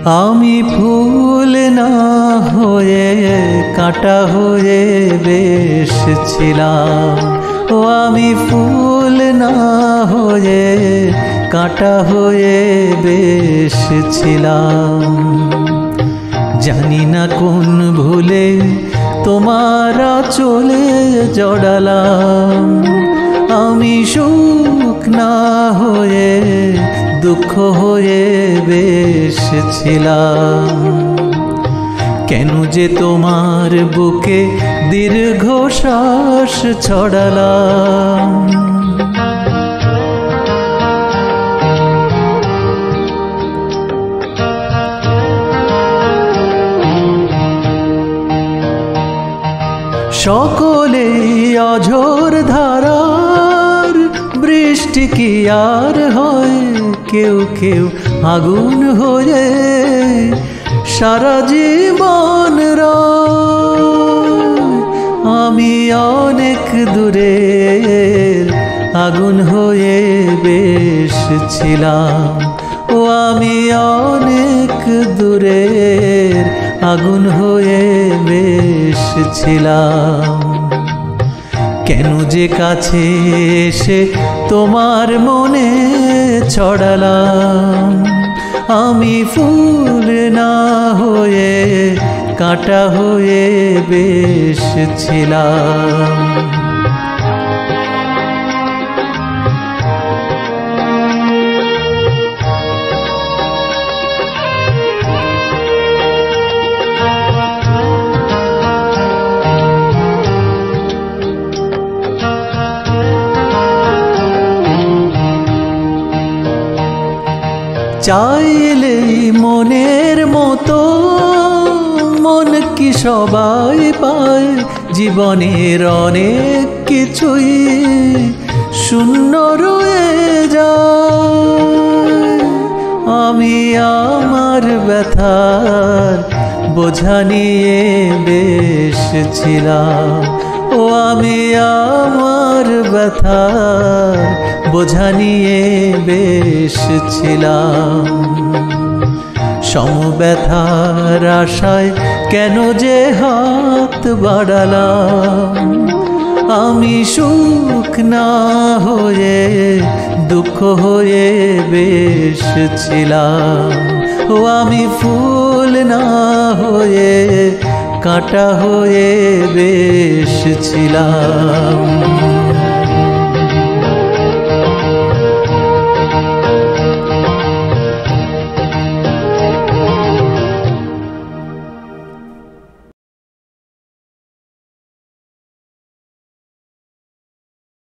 আমি ফুল না হয়ে কাঁটা হয়ে বেশ ছিলাম। ও আমি ফুল না হয়ে কাঁটা হয়ে বেশ ছিলাম। জানি না কোন ভুলে তোমার চলে জড়ালাম। আমি সুখ না হয়ে দুঃখ হয়ে বেশ ছিলাম। কেন যে তোমার বুকে দীর্ঘশ্বাস ছড়ালাম। সকলে অঝোর ধারার বৃষ্টি কি আর হয়? কেউ কেউ আগুন হয়ে সারা জীবন রয়। আমি অনেক দূরের আগুন হয়ে বেশ ছিলাম। ও আমি অনেক দূরের আগুন হয়ে বেশ ছিলাম। কেন যে কাছে এসে তোমার মনে ছড়ালাম। আমি ফুল না হয়ে কাঁটা হয়ে বেশ ছিলাম। চাইলেই মনের মতো মন কি সবাই পায়? জীবনের অনেক কিছুই শূন্য রয়ে যায়। আমি আমার ব্যথার বোঝা নিয়ে বেশ ছিলাম। ও আমি আমার ব্যথার বোঝা নিয়ে বেশ ছিলাম। সমব্যথার আশায় কেন যে হাত বাড়ালাম। আমি সুখ না হয়ে দুঃখ হয়ে বেশ ছিলাম। ও আমি ফুল না হয়ে কাঁটা হয়ে বেশ ছিলাম।